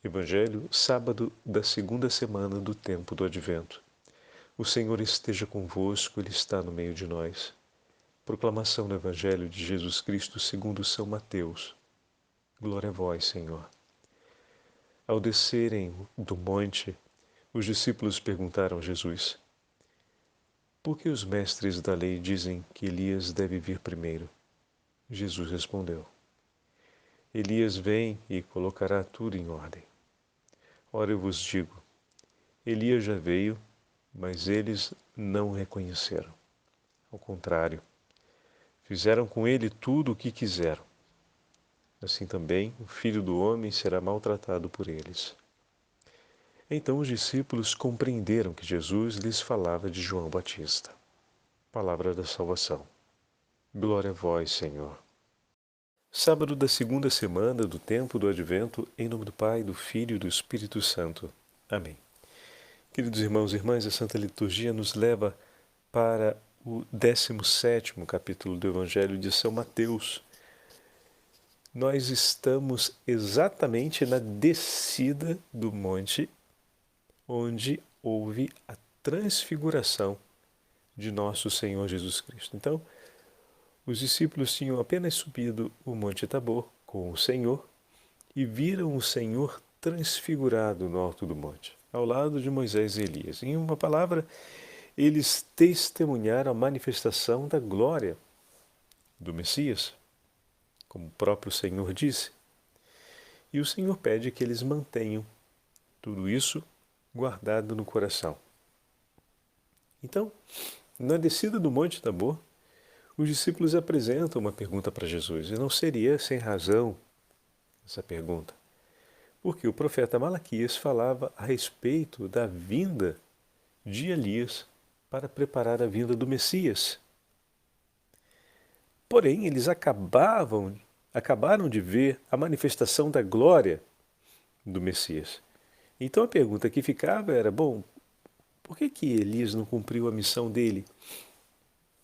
Evangelho, sábado da segunda semana do tempo do Advento. O Senhor esteja convosco, Ele está no meio de nós. Proclamação do Evangelho de Jesus Cristo segundo São Mateus. Glória a vós, Senhor. Ao descerem do monte, os discípulos perguntaram a Jesus: por que os mestres da lei dizem que Elias deve vir primeiro? Jesus respondeu: Elias vem e colocará tudo em ordem. Ora, eu vos digo, Elias já veio, mas eles não o reconheceram. Ao contrário, fizeram com ele tudo o que quiseram. Assim também o Filho do Homem será maltratado por eles. Então os discípulos compreenderam que Jesus lhes falava de João Batista. Palavra da salvação. Glória a vós, Senhor. Sábado da segunda semana do tempo do Advento, em nome do Pai, do Filho e do Espírito Santo. Amém. Queridos irmãos e irmãs, a Santa Liturgia nos leva para o 17º capítulo do Evangelho de São Mateus. Nós estamos exatamente na descida do monte, onde houve a transfiguração de nosso Senhor Jesus Cristo. Então, os discípulos tinham apenas subido o Monte Tabor com o Senhor e viram o Senhor transfigurado no alto do monte, ao lado de Moisés e Elias. Em uma palavra, eles testemunharam a manifestação da glória do Messias, como o próprio Senhor disse. E o Senhor pede que eles mantenham tudo isso guardado no coração. Então, na descida do Monte Tabor, os discípulos apresentam uma pergunta para Jesus, e não seria sem razão essa pergunta, porque o profeta Malaquias falava a respeito da vinda de Elias para preparar a vinda do Messias. Porém, eles acabaram de ver a manifestação da glória do Messias. Então a pergunta que ficava era, por que Elias não cumpriu a missão dele?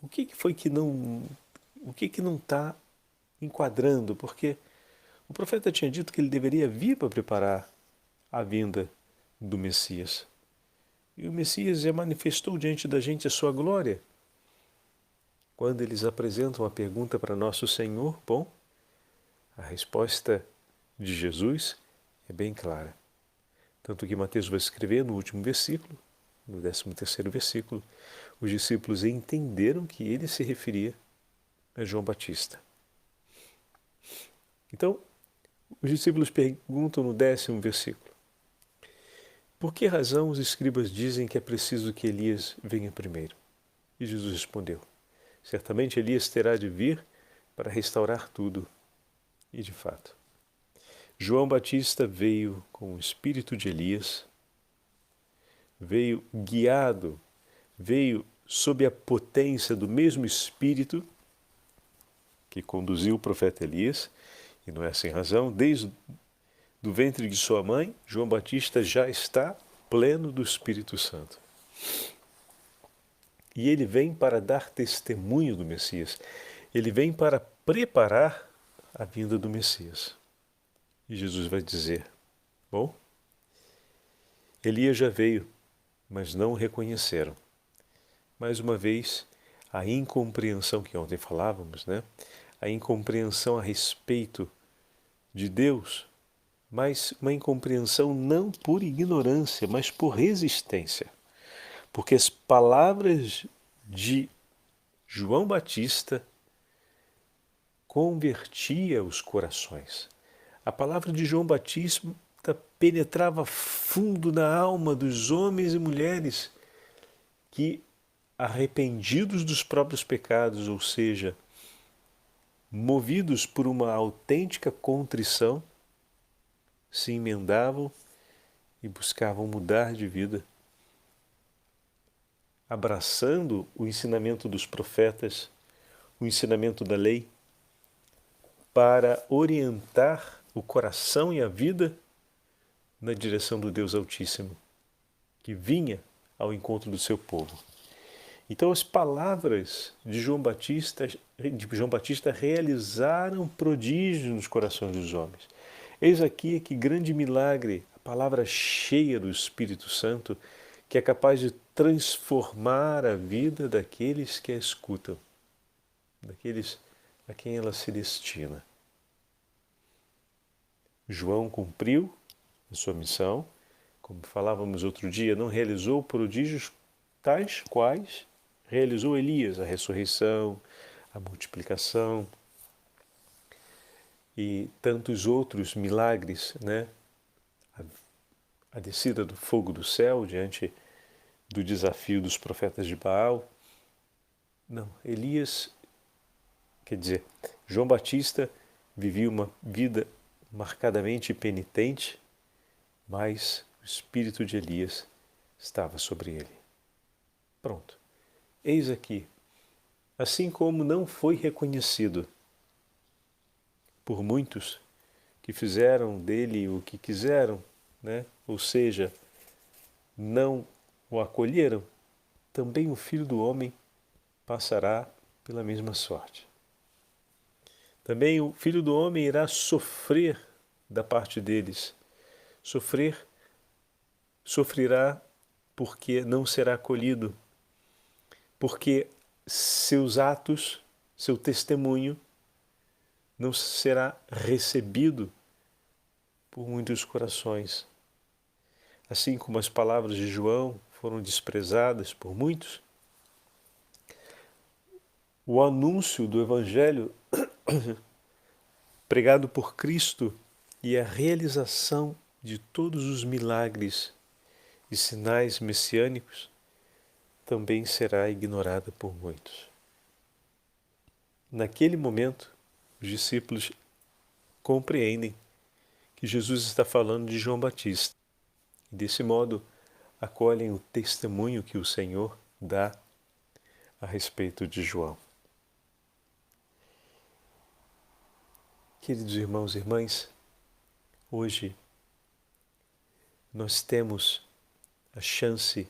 O que não está enquadrando? Porque o profeta tinha dito que ele deveria vir para preparar a vinda do Messias. E o Messias já manifestou diante da gente a sua glória. Quando eles apresentam a pergunta para nosso Senhor, a resposta de Jesus é bem clara. Tanto que Mateus vai escrever no último versículo, no 13º versículo, os discípulos entenderam que ele se referia a João Batista. Então, os discípulos perguntam no 10º versículo: por que razão os escribas dizem que é preciso que Elias venha primeiro? E Jesus respondeu: certamente Elias terá de vir para restaurar tudo. E de fato, João Batista veio com o espírito de Elias, veio guiado, veio sob a potência do mesmo espírito que conduziu o profeta Elias, e não é sem razão, desde do ventre de sua mãe, João Batista já está pleno do Espírito Santo. E ele vem para dar testemunho do Messias. Ele vem para preparar a vinda do Messias. E Jesus vai dizer: Elias já veio, mas não o reconheceram. Mais uma vez, a incompreensão que ontem falávamos, a incompreensão a respeito de Deus, mas uma incompreensão não por ignorância, mas por resistência. Porque as palavras de João Batista convertia os corações. A palavra de João Batista penetrava fundo na alma dos homens e mulheres que, arrependidos dos próprios pecados, ou seja, movidos por uma autêntica contrição, se emendavam e buscavam mudar de vida, abraçando o ensinamento dos profetas, o ensinamento da lei, para orientar o coração e a vida na direção do Deus Altíssimo, que vinha ao encontro do seu povo. Então as palavras de João Batista realizaram prodígios nos corações dos homens. Eis aqui que grande milagre, a palavra cheia do Espírito Santo, que é capaz de transformar a vida daqueles que a escutam, daqueles a quem ela se destina. João cumpriu a sua missão, como falávamos outro dia, não realizou prodígios tais quais realizou Elias, a ressurreição, a multiplicação e tantos outros milagres, né? A descida do fogo do céu diante do desafio dos profetas de Baal. Não, João Batista vivia uma vida marcadamente penitente, mas o espírito de Elias estava sobre ele. Pronto. Eis aqui, assim como não foi reconhecido por muitos que fizeram dele o que quiseram, né? Ou seja, não o acolheram, também o Filho do Homem passará pela mesma sorte. Também o Filho do Homem irá sofrer da parte deles. Sofrerá porque não será acolhido, porque seus atos, seu testemunho, não será recebido por muitos corações. Assim como as palavras de João foram desprezadas por muitos, o anúncio do Evangelho pregado por Cristo e a realização de todos os milagres e sinais messiânicos também será ignorada por muitos. Naquele momento, os discípulos compreendem que Jesus está falando de João Batista e, desse modo, acolhem o testemunho que o Senhor dá a respeito de João. Queridos irmãos e irmãs, hoje nós temos a chance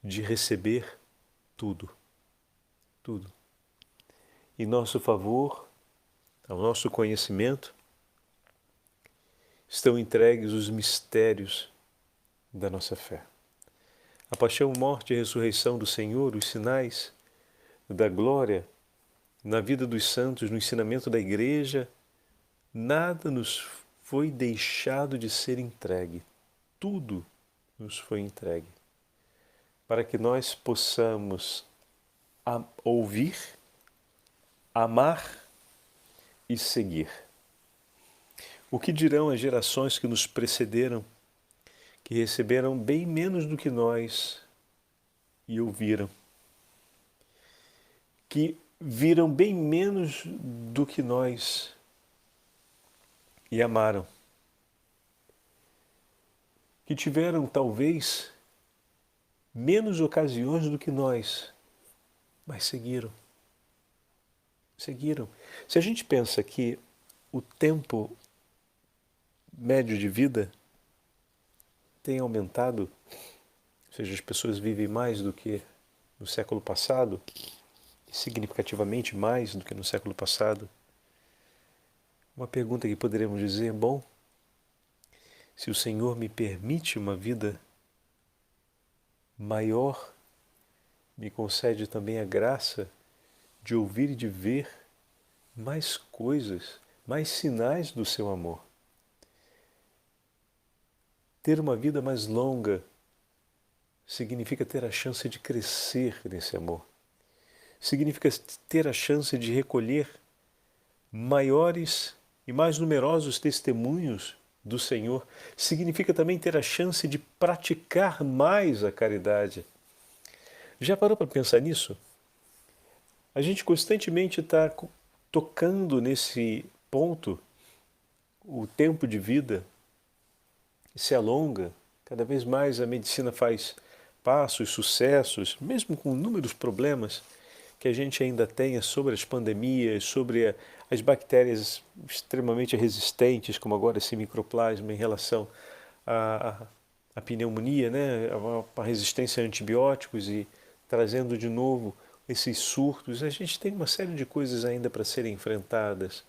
de receber tudo, tudo. Em nosso favor, ao nosso conhecimento, estão entregues os mistérios da nossa fé. A paixão, morte e ressurreição do Senhor, os sinais da glória na vida dos santos, no ensinamento da Igreja, nada nos foi deixado de ser entregue. Tudo nos foi entregue para que nós possamos ouvir, amar e seguir. O que dirão as gerações que nos precederam, que receberam bem menos do que nós e ouviram, que viram bem menos do que nós e amaram, que tiveram talvez menos ocasiões do que nós, mas seguiram. Seguiram. Se a gente pensa que o tempo médio de vida tem aumentado, ou seja, as pessoas vivem mais do que no século passado, significativamente mais do que no século passado, uma pergunta que poderemos dizer, bom, se o Senhor me permite uma vida maior, me concede também a graça de ouvir e de ver mais coisas, mais sinais do seu amor. Ter uma vida mais longa significa ter a chance de crescer nesse amor. Significa ter a chance de recolher maiores e mais numerosos testemunhos do Senhor. Significa também ter a chance de praticar mais a caridade. Já parou para pensar nisso? A gente constantemente está tocando nesse ponto. O tempo de vida se alonga, cada vez mais a medicina faz passos, sucessos, mesmo com inúmeros problemas que a gente ainda tenha sobre as pandemias, sobre as bactérias extremamente resistentes, como agora esse microplasma em relação à pneumonia, né? A resistência a antibióticos e trazendo de novo esses surtos. A gente tem uma série de coisas ainda para serem enfrentadas.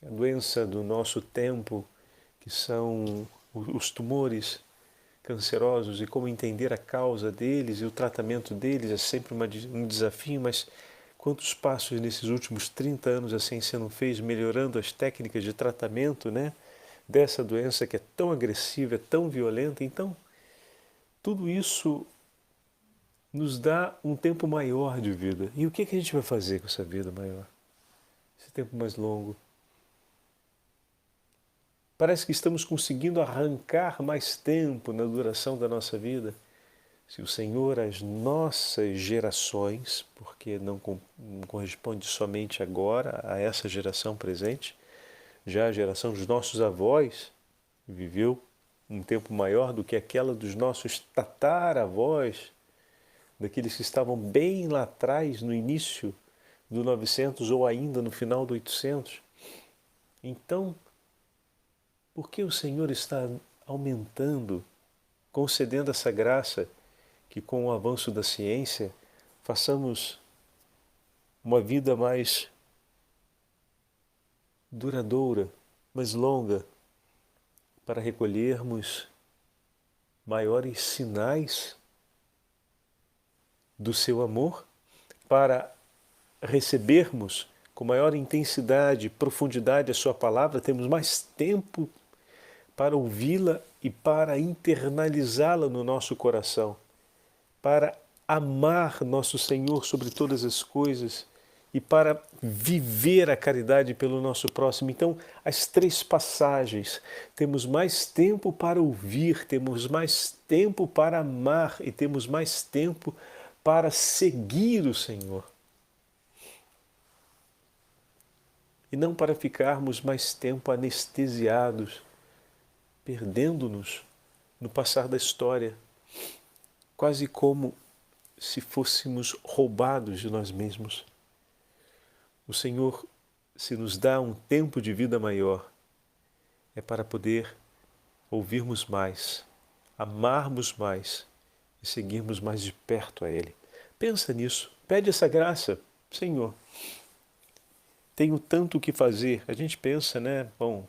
a doença do nosso tempo, que são os tumores cancerosos, e como entender a causa deles e o tratamento deles é sempre um desafio, mas quantos passos nesses últimos 30 anos a ciência não fez melhorando as técnicas de tratamento, né, dessa doença que é tão agressiva, é tão violenta. Então, tudo isso nos dá um tempo maior de vida. E o que a gente vai fazer com essa vida maior? Esse tempo mais longo? Parece que estamos conseguindo arrancar mais tempo na duração da nossa vida. Se o Senhor, as nossas gerações, porque não corresponde somente agora a essa geração presente, já a geração dos nossos avós viveu um tempo maior do que aquela dos nossos tataravós, daqueles que estavam bem lá atrás, no início do 900 ou ainda no final do 800. Então, por que o Senhor está aumentando, concedendo essa graça, que com o avanço da ciência façamos uma vida mais duradoura, mais longa, para recolhermos maiores sinais do seu amor, para recebermos com maior intensidade e profundidade a sua palavra, temos mais tempo para ouvi-la e para internalizá-la no nosso coração, para amar nosso Senhor sobre todas as coisas e para viver a caridade pelo nosso próximo. Então, as três passagens, temos mais tempo para ouvir, temos mais tempo para amar e temos mais tempo para seguir o Senhor. E não para ficarmos mais tempo anestesiados, perdendo-nos no passar da história, quase como se fôssemos roubados de nós mesmos. O Senhor, se nos dá um tempo de vida maior, é para poder ouvirmos mais, amarmos mais e seguirmos mais de perto a Ele. Pensa nisso, pede essa graça. Senhor, tenho tanto o que fazer. A gente pensa, né? Bom,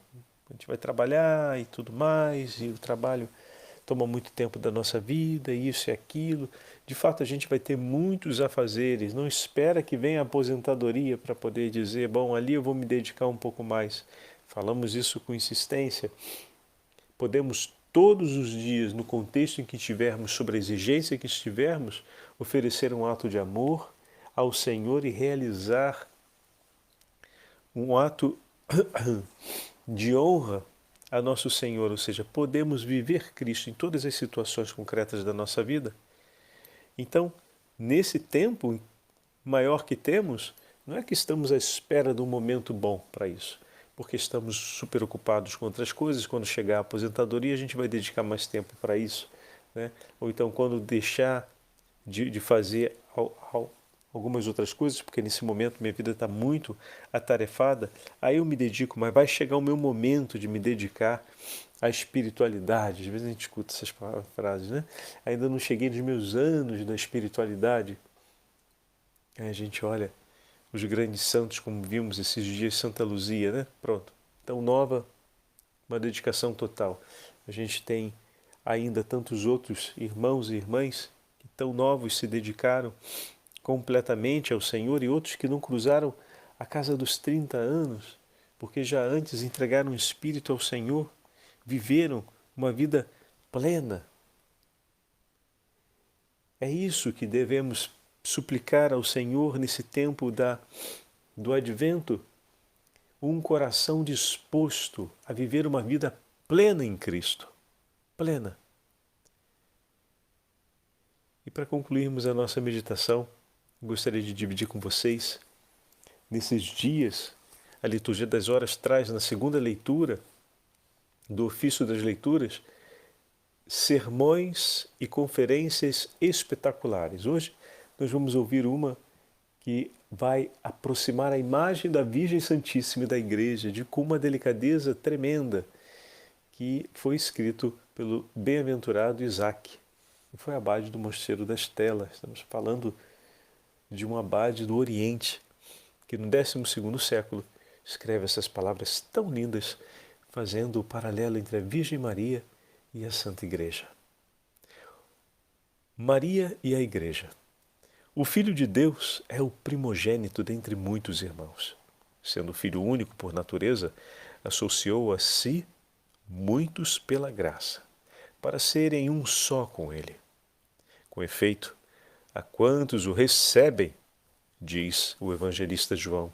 a gente vai trabalhar e tudo mais, e o trabalho toma muito tempo da nossa vida, isso e aquilo. De fato, a gente vai ter muitos afazeres. Não espera que venha a aposentadoria para poder dizer, bom, ali eu vou me dedicar um pouco mais. Falamos isso com insistência. Podemos todos os dias, no contexto em que estivermos, sobre a exigência que estivermos, oferecer um ato de amor ao Senhor e realizar um ato de honra a nosso Senhor, ou seja, podemos viver Cristo em todas as situações concretas da nossa vida. Então, nesse tempo maior que temos, não é que estamos à espera de um momento bom para isso, porque estamos super ocupados com outras coisas. Quando chegar a aposentadoria, a gente vai dedicar mais tempo para isso, né? Ou então, quando deixar de fazer algumas outras coisas, porque nesse momento minha vida está muito atarefada, aí eu me dedico, mas vai chegar o meu momento de me dedicar à espiritualidade. Às vezes a gente escuta essas frases, né? Ainda não cheguei nos meus anos da espiritualidade. Aí a gente olha os grandes santos, como vimos esses dias, Santa Luzia, né? Pronto. Então, nova, uma dedicação total. A gente tem ainda tantos outros irmãos e irmãs que tão novos se dedicaram completamente ao Senhor, e outros que não cruzaram a casa dos 30 anos, porque já antes entregaram o espírito ao Senhor, viveram uma vida plena. É isso que devemos suplicar ao Senhor nesse tempo do Advento, um coração disposto a viver uma vida plena em Cristo. Plena. E para concluirmos a nossa meditação, gostaria de dividir com vocês, nesses dias, a Liturgia das Horas traz na segunda leitura do Ofício das Leituras sermões e conferências espetaculares. Hoje nós vamos ouvir uma que vai aproximar a imagem da Virgem Santíssima e da Igreja com uma delicadeza tremenda, que foi escrito pelo bem-aventurado Isaac, que foi abade do Mosteiro das Telas. Estamos falando de um abade do Oriente, que no 12º século escreve essas palavras tão lindas, fazendo o paralelo entre a Virgem Maria e a Santa Igreja. Maria e a Igreja. O Filho de Deus é o primogênito dentre muitos irmãos. Sendo filho único por natureza, associou a si muitos pela graça, para serem um só com ele. Com efeito, a quantos o recebem, diz o evangelista João,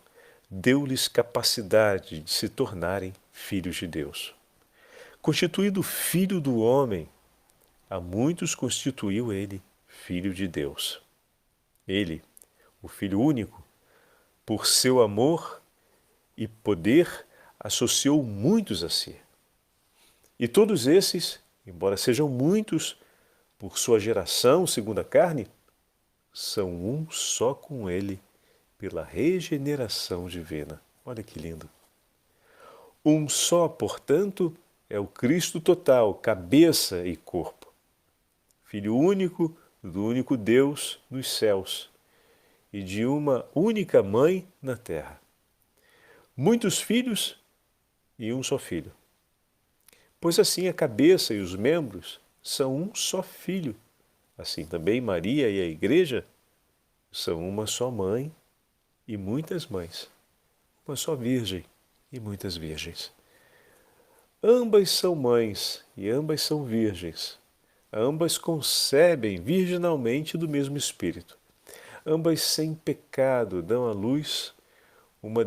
deu-lhes capacidade de se tornarem filhos de Deus. Constituído filho do homem, a muitos constituiu ele filho de Deus. Ele, o Filho único, por seu amor e poder, associou muitos a si. E todos esses, embora sejam muitos, por sua geração segundo a carne, são um só com ele, pela regeneração divina. Olha que lindo. Um só, portanto, é o Cristo total, cabeça e corpo. Filho único do único Deus nos céus e de uma única mãe na terra. Muitos filhos e um só filho. Pois assim a cabeça e os membros são um só filho. Assim também Maria e a Igreja são uma só mãe e muitas mães, uma só virgem e muitas virgens. Ambas são mães e ambas são virgens. Ambas concebem virginalmente do mesmo Espírito. Ambas sem pecado dão à luz uma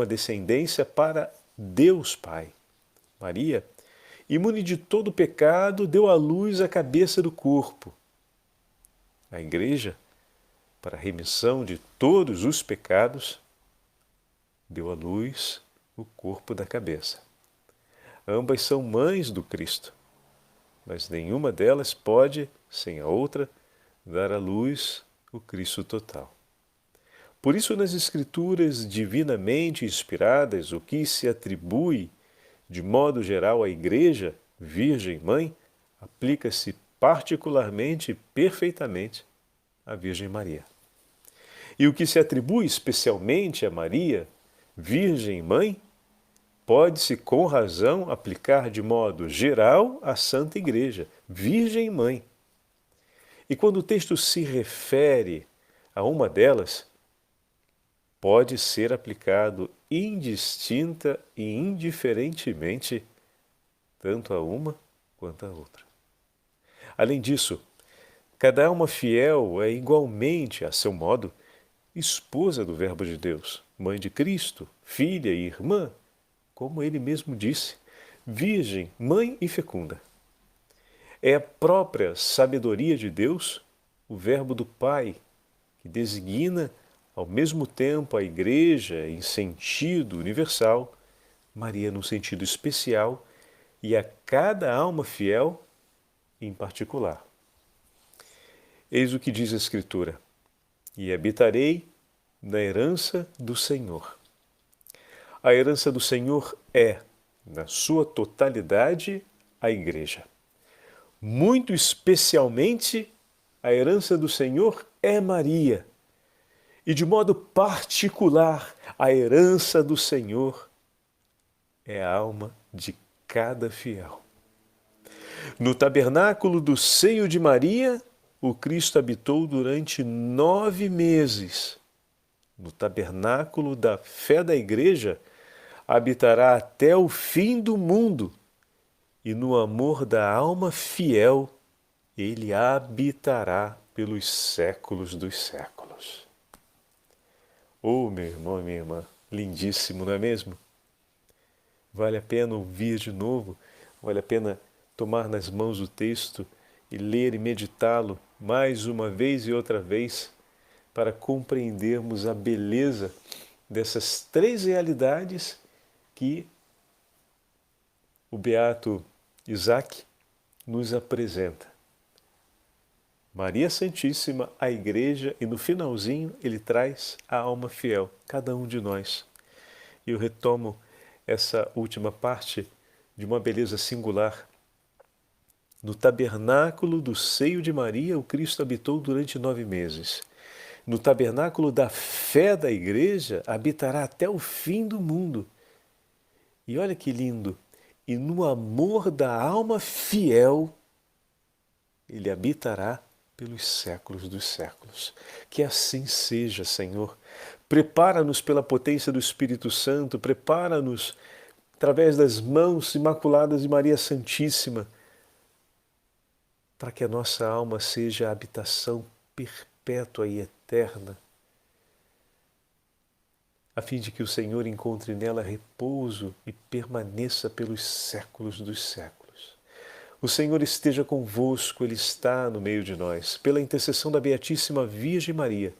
descendência para Deus Pai. Maria, imune de todo pecado, deu à luz a cabeça do corpo. A Igreja, para a remissão de todos os pecados, deu à luz o corpo da cabeça. Ambas são mães do Cristo, mas nenhuma delas pode, sem a outra, dar à luz o Cristo total. Por isso, nas Escrituras divinamente inspiradas, o que se atribui, de modo geral, à Igreja, Virgem Mãe, aplica-se particularmente e perfeitamente à Virgem Maria. E o que se atribui especialmente a Maria, Virgem Mãe, pode-se com razão aplicar de modo geral à Santa Igreja, Virgem Mãe. E quando o texto se refere a uma delas, pode ser aplicado indistinta e indiferentemente tanto a uma quanto a outra. Além disso, cada alma fiel é igualmente, a seu modo, esposa do Verbo de Deus, mãe de Cristo, filha e irmã, como ele mesmo disse, virgem, mãe e fecunda. É a própria sabedoria de Deus, o Verbo do Pai, que designa ao mesmo tempo a Igreja em sentido universal, Maria num sentido especial e a cada alma fiel em particular. Eis o que diz a Escritura: e habitarei na herança do Senhor. A herança do Senhor é, na sua totalidade, a Igreja. Muito especialmente, a herança do Senhor é Maria. E de modo particular, a herança do Senhor é a alma de cada fiel. No tabernáculo do seio de Maria, o Cristo habitou durante 9 meses. No tabernáculo da fé da Igreja, habitará até o fim do mundo. E no amor da alma fiel, ele habitará pelos séculos dos séculos. Oh, meu irmão e minha irmã, lindíssimo, não é mesmo? Vale a pena ouvir de novo, vale a pena tomar nas mãos o texto e ler e meditá-lo mais uma vez e outra vez para compreendermos a beleza dessas 3 realidades que o beato Isaac nos apresenta. Maria Santíssima, a Igreja, e no finalzinho ele traz a alma fiel, cada um de nós. E eu retomo essa última parte de uma beleza singular. No tabernáculo do seio de Maria, o Cristo habitou durante 9 meses. no tabernáculo da fé da Igreja, habitará até o fim do mundo. E olha que lindo! E no amor da alma fiel, Ele habitará pelos séculos dos séculos. Que assim seja, Senhor. Prepara-nos pela potência do Espírito Santo, prepara-nos através das mãos imaculadas de Maria Santíssima, para que a nossa alma seja a habitação perpétua e eterna, a fim de que o Senhor encontre nela repouso e permaneça pelos séculos dos séculos. O Senhor esteja convosco, Ele está no meio de nós. Pela intercessão da Beatíssima Virgem Maria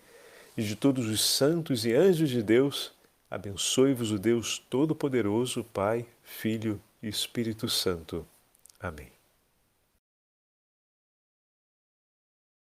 e de todos os santos e anjos de Deus, abençoe-vos o Deus Todo-Poderoso, Pai, Filho e Espírito Santo. Amém.